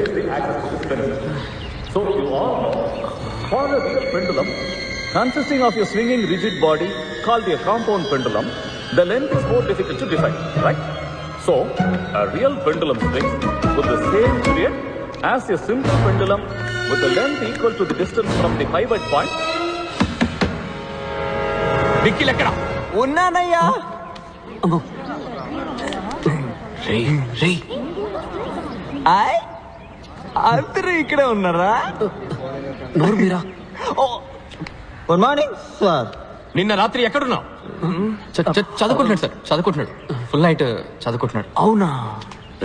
easily access to this pendulum. So you all know, for a real pendulum, consisting of a swinging rigid body called a compound pendulum, the length is more difficult to define, right? So, a real pendulum swings with the same period as a simple pendulum with a length equal to the distance from the pivot point. Nikhil ekkada? Unnanayya. Ammo. Ray. Ay? అందరూ ఇక్కడే ఉన్నారా? నోరు మీరా? Good morning sir. నిన్న రాత్రి ఎక్కడున్నావు? చదువుకుంటున్నాడు sir, చదువుకుంటున్నాడు. Full night చదువుకుంటున్నాడు. అవునా?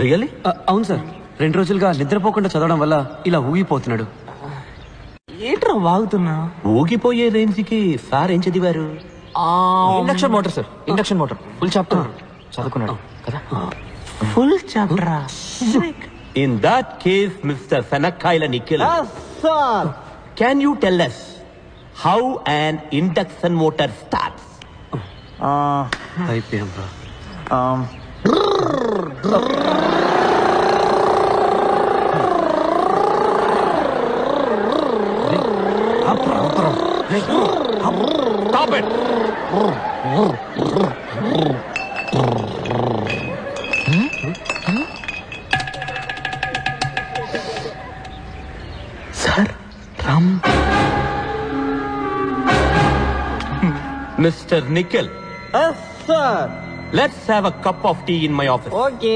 రియల్లీ? అవును సార్. 2 రోజులుగా నిద్రపోకుండా చదవడం వల్ల ఇలా ఊగిపోతున్నాడు. ఏంట్రా వాగుతున్నా? ఊగిపోయే రేంజ్ కి సార్ ఏం చదివారు? Induction motor sir, induction motor. Full chapter చదువుకున్నాడు కదా? Full చాప్టరా? In that case, Mr. Sanakkaila Nikhil, sir, can you tell us how an induction motor starts? అయిపోయాం రా. Stop it! Sir Ram. Mr. Nikhil, sir. let's have a cup of tea in my office. Okay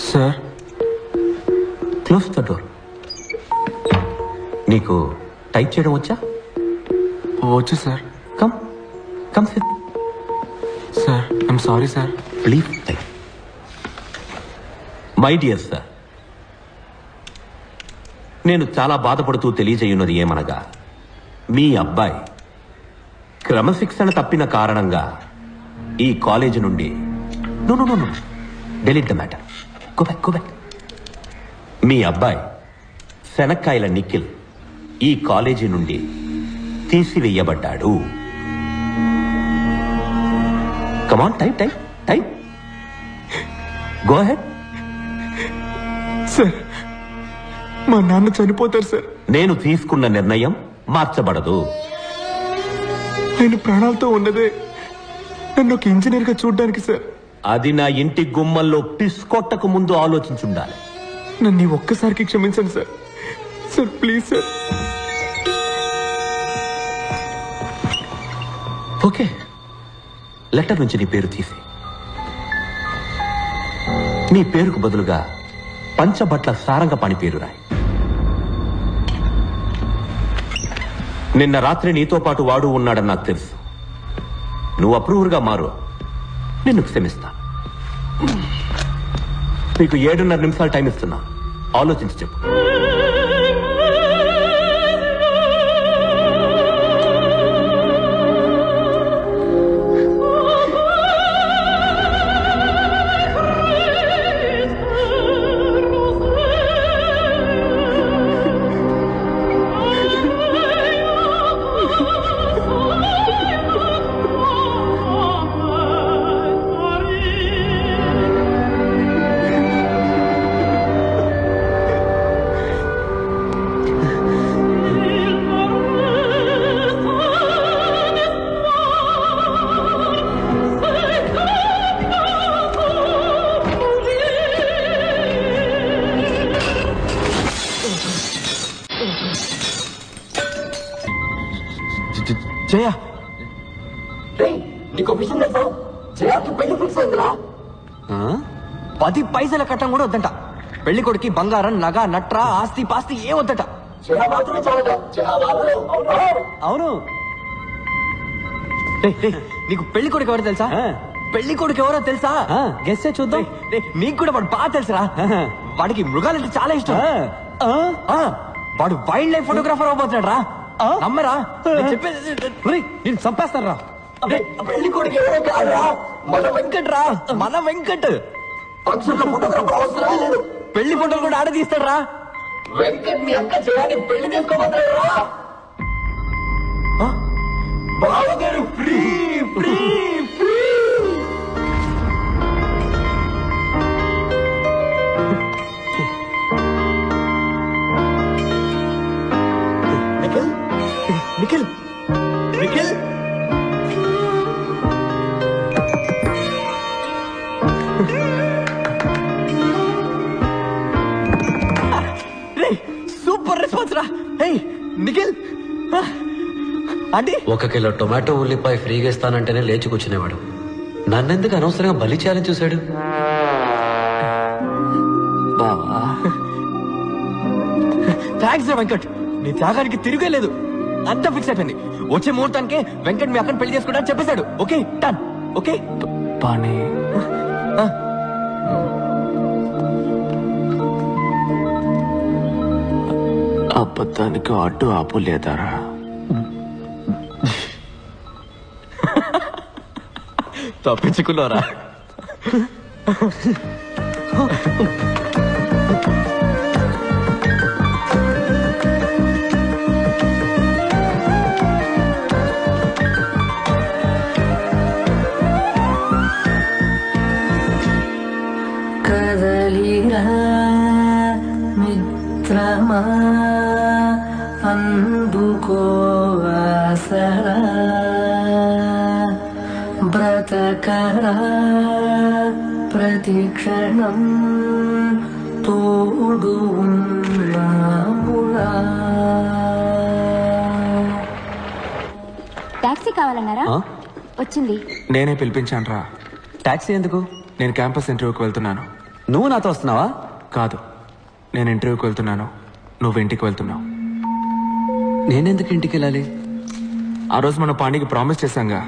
sir. Close the door. నీకు type చేయడం వచ్చా? వచ్చు sir. Come SIT. Sir I'm sorry sir. Please type. My dear sir, నేను చాలా బాధపడుతూ తెలియజేయున్నది ఏమనగా, మీ అబ్బాయి క్రమశిక్షణ తప్పిన కారణంగా ఈ కాలేజీ నుండి no delete the matter. Go back. మీ అబ్బాయి శనక్కాయల నిఖిల్ ఈ కాలేజీ నుండి తీసివేయబడ్డాడు. Come on type. Go ahead. Sir మా నాన్న చనిపోతారు సార్. నేను తీసుకున్న నిర్ణయం మార్చబడదు. ఆయన ప్రాణాలతో ఉన్నదే నన్ను ఒక ఇంజనీర్ గా చూడడానికి సార్. అది నా ఇంటి గుమ్మల్లో పిస్కొట్టకు ముందు ఆలోచించుండాలి. నన్ను ఒక్కసారికి క్షమించండి sir. Sir please sir. Okay, letter నుంచి నీ పేరు తీసి నీ పేరుకు బదులుగా పంచబట్ల సారంగపాణి పేరు రాయి. నిన్న రాత్రి నీతో పాటు వాడు ఉన్నాడని నాకు తెలుసు. నువ్వు అప్రూవర్గా మారు, నిన్ను క్షమిస్తా. నీకు 7.5 నిమిషాలు టైం ఇస్తున్నా, ఆలోచించి చెప్పు. జయ, నీకు విషయం తెలుసా? జయాకి పెళ్లి ఫిక్స్ అయిందిరా. 10 పైసల కట్టం కూడా వద్దంట. పెళ్లి కొడుకి బంగారం, నగ, నట్ర, ఆస్తి పాస్తి ఏ వద్దట. అవును. నీకు పెళ్లి కొడుకు ఎవరో తెలుసా? పెళ్లి కొడుకు ఎవరో తెలుసా? గెస్ చూద్దాం. నీకు కూడా వాడు బాగా తెలుసురా. వాడికి మృగాలంటే చాలా ఇష్టం. వాడు వైల్డ్ లైఫ్ ఫోటోగ్రాఫర్ అవబోతున్నాడు రా. నమ్మరా? నేను చంపేస్తాను రా. పెళ్లి కొడుకు ఎవరో కాదురా, మన వెంకట్ రా. మన వెంకట్ పెళ్లి ఫోటోలు కూడా ఆడ తీస్తాడు రా. వెంకట్ మీ అక్క చేయాలి పెళ్లి చేసుకోబోతున్నాడు రా. బావగారు free free free. Nikhil aunty 1 kilo tomato ఉల్లిపాయ ఫ్రీగా ఇస్తానంటేనే లేచి కూర్చునేవాడు. నన్నెందుకు అనవసరంగా బలి చేయాలని చూశాడు? బావా థ్యాంక్స్ రా వెంకట్, నీ త్యాగానికి తిరిగే లేదు. అంతా ఫిక్స్ అయిపోయింది. వచ్చే ముహూర్తానికి వెంకట్ మీ అక్కని పెళ్లి చేసుకుంటా అని చెప్పేశాడు. Okay done. ఓకే పానీ అబద్ధానికి అడ్డు ఆపు లేదారా? తప్పించుకున్నారా? కదలిరా మిత్రమా అందుకో ఆసరా బ్రతకరా ప్రతిక్షణం తోడు ఉన్నామురా. టాక్సీ కావాలన్నారా? వచ్చింది. నేనే పిలిపించాను రా. టాక్సీ ఎందుకు? నేను క్యాంపస్ ఇంటర్వ్యూకి వెళ్తున్నాను. నువ్వు నాతో వస్తున్నావా? కాదు, నేను ఇంటర్వ్యూకి వెళ్తున్నాను, నువ్వు ఇంటికి వెళ్తున్నావు. నేనెందుకు ఇంటికి వెళ్ళాలి? ఆ రోజు మన పాండికి ప్రామిస్ చేశాంగా,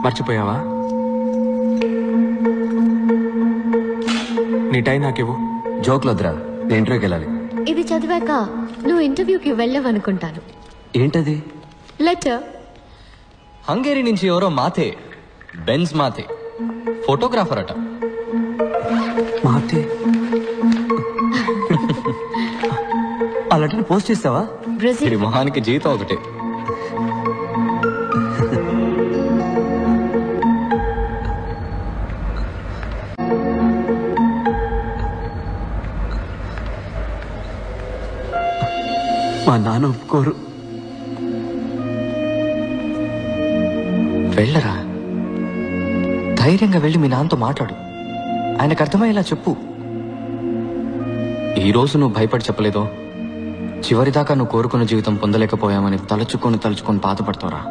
మర్చిపోయావా? నీ టై నాకివ్వు. జోక్లు వద్దురా, నేను ఇంటర్వ్యూకి వెళ్ళాలి. ఇది చదివాక నువ్వు ఇంటర్వ్యూకి వెళ్ళవనుకుంటాను. ఏంటది? లెటర్. హంగేరీ నుంచి ఎవరో మాతే, బెన్స్ మాతే, ఫోటోగ్రాఫర్ అట. మాతే ఆ లెటర్ పోస్ట్ చేస్తావా? బ్రెజిల్. మొహానికి జీతం ఒకటే. మా నాన్న ఒప్పుకోరు. వెళ్ళరా, ధైర్యంగా వెళ్ళి మీ నాన్నతో మాట్లాడు. ఆయనకు అర్థమయ్యేలా చెప్పు. ఈ రోజు నువ్వు భయపడి చెప్పలేదో, చివరిదాకా నువ్వు కోరుకున్న జీవితం పొందలేకపోయామని తలుచుకొని బాధపడతావురా.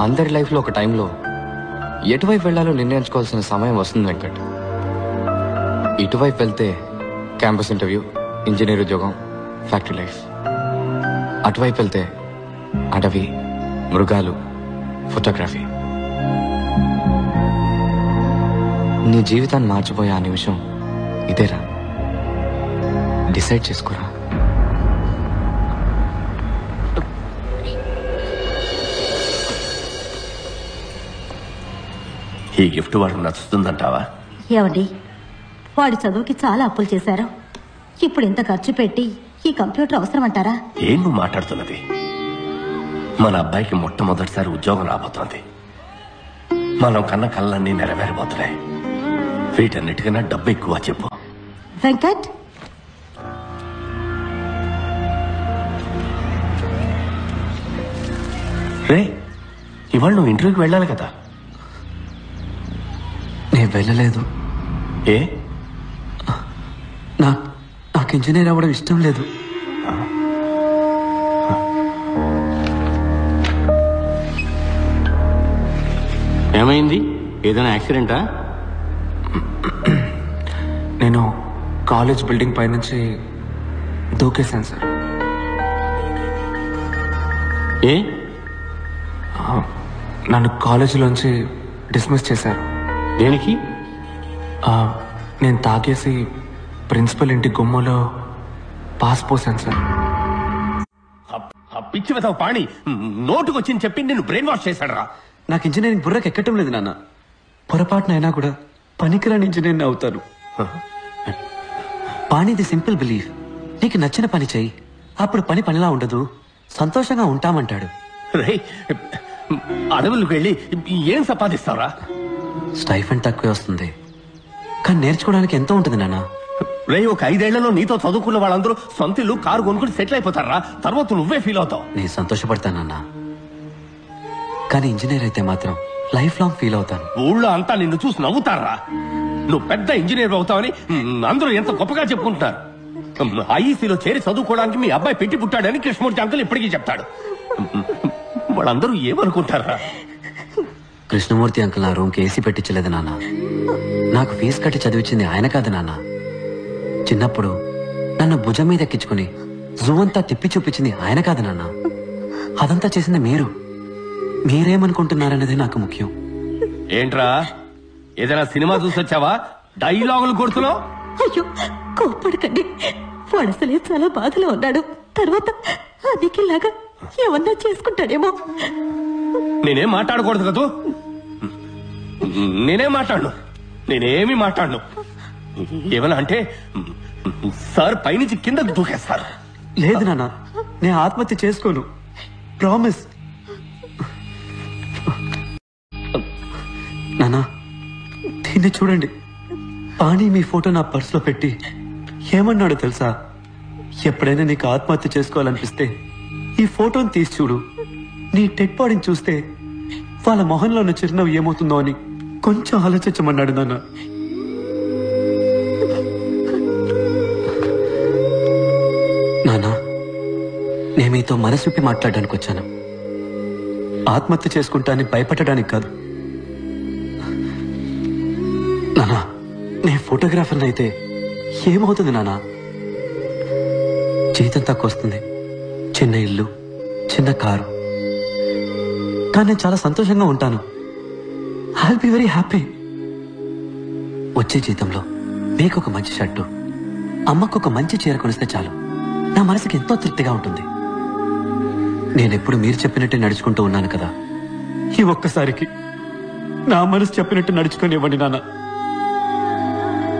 అందరి లైఫ్లో ఒక టైంలో ఎటువైపు వెళ్లాలో నిర్ణయించుకోవాల్సిన సమయం వస్తుంది వెంకట్. ఇటువైపు వెళ్తే క్యాంపస్ ఇంటర్వ్యూ, ఇంజనీర్ ఉద్యోగం, ఫ్యాక్టరీ లైఫ్. అటువైపు వెళ్తే అడవి, మృగాలు, ఫోటోగ్రఫీ. నీ జీవితాన్ని మార్చిపోయే ఆ నిమిషం ఇదేరా. డిసైడ్ చేసుకోరా. ఈ గిఫ్ట్ వాడికి నచ్చుతుందంటావా? ఏమండి, వాడి చదువుకి చాలా అప్పులు చేశారు. ఇప్పుడు ఇంత ఖర్చు పెట్టి ఈ కంప్యూటర్ అవసరమంటారా? ఏం నువ్వు మాట్లాడుతున్నది? మన అబ్బాయికి మొట్టమొదటిసారి ఉద్యోగం రాబోతోంది. మనం కన్న కళ్ళన్నీ నెరవేరబోతున్నాయి. వీటన్నిటికన్నా డబ్బు ఎక్కువ చెప్పు. వెంకట్, రే, ఇవాళ నువ్వు ఇంటర్వ్యూకి వెళ్ళాలి కదా? నేను వెళ్ళలేదు. ఏ? నాకు ఇంజనీర్ అవ్వడం ఇష్టం లేదు. ఏమైంది? ఏదైనా యాక్సిడెంటా? నేను కాలేజ్ బిల్డింగ్ పైనుంచి దూకేశాను సార్. ఏ? నన్ను కాలేజీలోంచి డిస్మిస్ చేశారు. దేనికి? నేను తాగేసి ప్రిన్సిపల్ ఇంటి గుమ్మలో పాస్ పోసాను సార్. పిచ్చి వెతవు పాణి నోటుకొచ్చింది చెప్పి నిన్ను బ్రెయిన్ వాష్ చేశాడు రా. నాకు ఇంజనీరింగ్ బుర్రకు ఎక్కటం లేదు నాన్న. పొరపాటునైనా కూడా పనికిరాని ఇంజనీర్ అవుతాను. పాణిది సింపుల్ బిలీఫ్. నీకు నచ్చిన పని చెయ్యి, అప్పుడు పని పనిలా ఉండదు, సంతోషంగా ఉంటామంటాడు. రే, అడవులకు వెళ్ళి ఏం సంపాదిస్తావురా? స్టైఫండ్ తక్కువే వస్తుంది, కానీ నేర్చుకోవడానికి ఎంతో ఉంటుంది నాన్న. రే, ఒక 5 ఏళ్లలో నీతో చదువుకున్న వాళ్ళందరూ సొంత ఇల్లు, కారు కొనుక్కుని సెటిల్ అయిపోతారా. తర్వాత నువ్వే ఫీల్ అవుతావు. నేను సంతోషపడతానన్నా, కానీ ఇంజనీర్ అయితే మాత్రం లైఫ్ లాంగ్ ఫీల్ అవుతాను. ఊళ్ళో అంతా నిన్ను చూసి నవ్వుతారా. నువ్వు పెద్ద ఇంజనీర్ అవుతావని అందరూ ఎంత గొప్పగా చెప్పుకుంటున్నారు. ఐఈసీలో చేరి చదువుకోవడానికి మీ అబ్బాయి పెట్టి పుట్టాడని కృష్ణమూర్తి అంకుల్ ఇప్పటికీ చెప్తాడు. వాళ్ళందరూ ఏమనుకుంటారా? కృష్ణమూర్తి అంకుల్ నా రూమ్కి ఏసీ పెట్టించలేదు నాన్న. నాకు ఫీజు కట్టి చదివించింది ఆయన కాదు నాన్న. చిన్నప్పుడు నన్ను భుజం మీద ఎక్కించుకుని జూ అంతా తిప్పి చూపించింది ఆయన కాదు నాన్న. అదంతా చేసింది మీరు. మీరేమనుకుంటున్నారనేది నాకు ముఖ్యం. ఏంట్రా ఏదైనా సినిమా చూసొచ్చావా? డైలాగులు కొడుతున్నావు? అయ్యో కోప్పడకండి, వాడు అసలే చాలా బాధలో ఉన్నాడు. తర్వాత అదికిలాగా ఏమన్నా చేసుకుంటాడేమో. నేనేం మాట్లాడకూడదు కదూ? నేనేం మాట్లాడను, నేనేమి మాట్లాడను. ఏమన్నా అంటే సార్ పైనుంచి కిందకు దూకేస్తారు. లేదు నాన్న, నేను ఆత్మహత్య చేసుకోను, ప్రామిస్. నాన్న దీన్ని చూడండి. పాణి మీ ఫోటో నా పర్సులో పెట్టి ఏమన్నాడో తెలుసా? ఎప్పుడైనా నీకు ఆత్మహత్య చేసుకోవాలనిపిస్తే ఈ ఫోటోని తీసి చూడు. నీ డెడ్ బాడీని చూస్తే వాళ్ళ మొహంలో ఉన్న చిరునవ్వు ఏమవుతుందో అని కొంచెం ఆలోచించమన్నాడు నాన్న. నాన్న నేను మీతో మనసు విప్పి మాట్లాడడానికి వచ్చాను. ఆత్మహత్య చేసుకుంటానని భయపడడానికి కాదు. నానా నేను ఫోటోగ్రాఫర్ని అయితే ఏమవుతుంది నానా? జీతం తక్కువ వస్తుంది, చిన్న ఇల్లు, చిన్న కారు, కానీ నేను చాలా సంతోషంగా ఉంటాను. I'll be very happy. వచ్చే జీతంలో మీకు ఒక మంచి షర్టు, అమ్మకు ఒక మంచి చీర కొనిస్తే చాలు నా మనసుకి ఎంతో తృప్తిగా ఉంటుంది. నేనెప్పుడు మీరు చెప్పినట్టే నడుచుకుంటూ ఉన్నాను కదా. ఈ ఒక్కసారికి నా మనసు చెప్పినట్టు నడుచుకొని ఇవ్వండి నాన్న.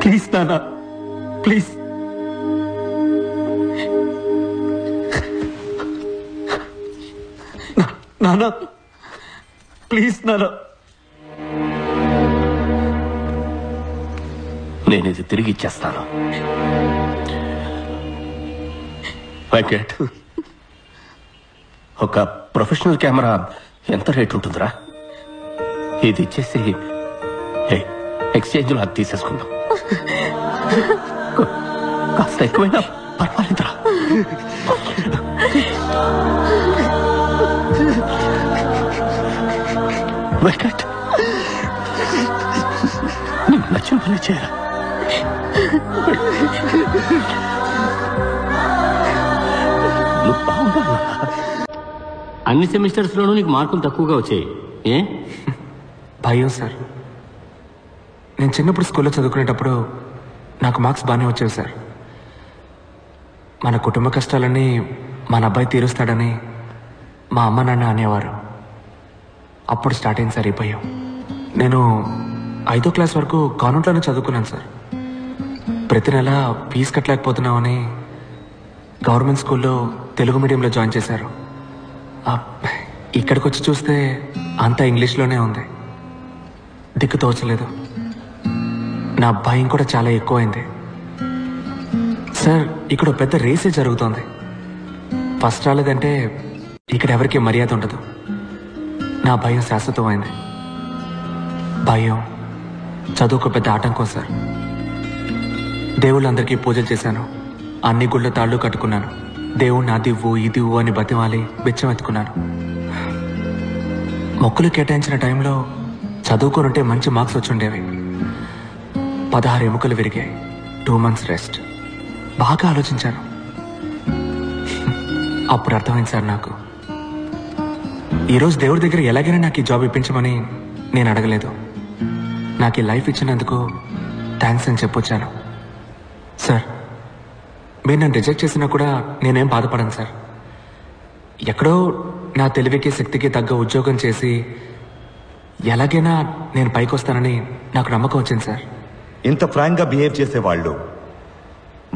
ప్లీజ్ నాన్న, ప్లీజ్. నాన్న ప్లీజ్ నాన్న. నేను ఇది తిరిగి ఇచ్చేస్తాను. వెంకట్, ఒక ప్రొఫెషనల్ కెమెరా ఎంత రేట్ ఉంటుందిరా? ఇది ఇచ్చేసి ఎక్స్చేంజ్ లో అది తీసేసుకుందాం. కాస్త ఎక్కువైనా పర్వాలేదురా. వెంకట్, నీకు నచ్చిన పని చేయరా? నువ్వు బాగుండాలి. అన్ని సెమిస్టర్స్ లోనూ నీకు మార్కులు తక్కువగా వచ్చాయి. ఏ భయం సార్. నేను చిన్నప్పుడు స్కూల్లో చదువుకునేటప్పుడు నాకు మార్క్స్ బాగానే వచ్చేవి సార్. మన కుటుంబ కష్టాలన్నీ మన అబ్బాయి తీరుస్తాడని మా అమ్మ నాన్న అనేవారు. అప్పుడు స్టార్ట్ అయింది సార్ ఈ భయం. నేను 5వ క్లాస్ వరకు కాన్వెంట్లోనే చదువుకున్నాను సార్. ప్రతి నెల ఫీజు కట్టలేకపోతున్నామని గవర్నమెంట్ స్కూల్లో తెలుగు మీడియంలో జాయిన్ చేశారు. ఇక్కడికి వచ్చి చూస్తే అంతా ఇంగ్లీష్లోనే ఉంది. దిక్కు తోచలేదు. నా భయం కూడా చాలా ఎక్కువైంది సార్. ఇక్కడ పెద్ద రేసే జరుగుతోంది. ఫస్ట్ రాలేదంటే ఇక్కడ ఎవరికి మర్యాద ఉండదు. నా భయం శాశ్వతమైంది. భయం చదువుకు పెద్ద ఆటంకం సార్. దేవుళ్ళందరికీ పూజలు చేశాను, అన్ని గుళ్ళ తాళ్ళు కట్టుకున్నాను. దేవుణ్ణి అదివ్వు ఇదివ్వు అని బతిమాలి బిచ్చం ఎత్తుకున్నాను. మొక్కులు కేటాయించిన టైంలో చదువుకునుంటే మంచి మార్క్స్ వచ్చుండేవి. 16 ఎముకలు విరిగాయి, 2 months రెస్ట్. బాగా ఆలోచించాను. అప్పుడు అర్థమైంది సార్ నాకు. ఈరోజు దేవుడి దగ్గర ఎలాగైనా నాకు ఈ జాబ్ ఇప్పించమని నేను అడగలేదు. నాకు ఈ లైఫ్ ఇచ్చినందుకు థ్యాంక్స్ అని చెప్పొచ్చాను. సార్ మీరు నన్ను రిజెక్ట్ చేసినా కూడా నేనేం బాధపడను సార్. ఎక్కడో నా తెలివికి శక్తికి తగ్గ ఉద్యోగం చేసి ఎలాగైనా నేను పైకి వస్తానని నాకు నమ్మకం వచ్చింది సార్. ఇంత ఫ్రాంక్ గా బిహేవ్ చేసేవాళ్ళు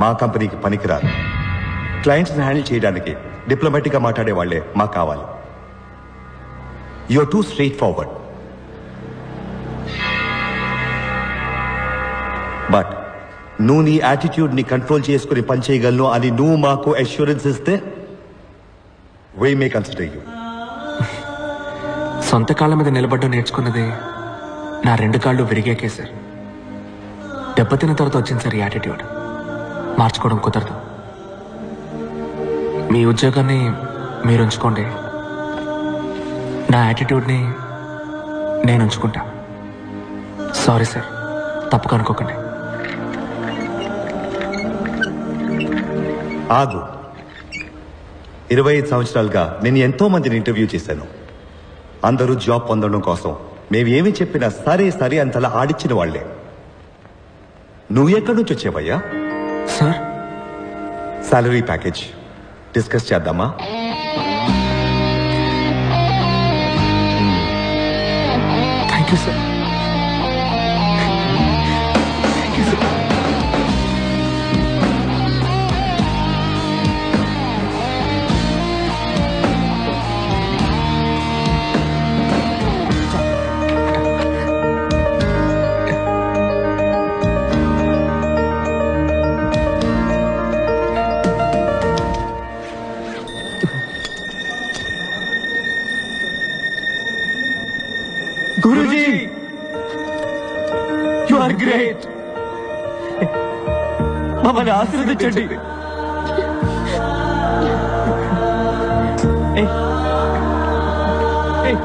మా కంపెనీకి పనికిరారు. క్లయింట్స్ హ్యాండిల్ చేయడానికి డిప్లొమాటిక్ గా మాట్లాడే వాళ్లే మాకు కావాలి. You're too straight forward. But నువ్వు నీ యాటిట్యూడ్ ని కంట్రోల్ చేసుకుని పనిచేయగలను అని నువ్వు మాకు అష్యూరెన్స్ ఇస్తే we may consider you. సొంత కాళ్ళ మీద నిలబడ్డం నేర్చుకున్నది నా 2 కాళ్ళు విరిగాకే సార్. దెబ్బతిన్న తర్వాత వచ్చింది సార్ ఈ యాటిట్యూడ్. మార్చుకోవడం కుదరదు. మీ ఉద్యోగాన్ని మీరు ఉంచుకోండి, నా యాటిట్యూడ్ని నేను ఉంచుకుంటా. సారీ సార్, తప్పుగా అనుకోకండి. ఆగు. 25 సంవత్సరాలుగా నేను ఎంతో మందిని ఇంటర్వ్యూ చేశాను. అందరూ జాబ్ పొందడం కోసం మేము ఏమి చెప్పినా సరే సరే అంతలా ఆడిచ్చిన వాళ్లే. నువ్వు ఎక్కడి నుంచి వచ్చావయ్యా? సార్, సాలరీ ప్యాకేజ్ డిస్కస్ చేద్దామా? Thank you sir. Guruji, you are great. మమ్మల్ని ఆశీర్వదించండి. ఏయ్, ఏయ్.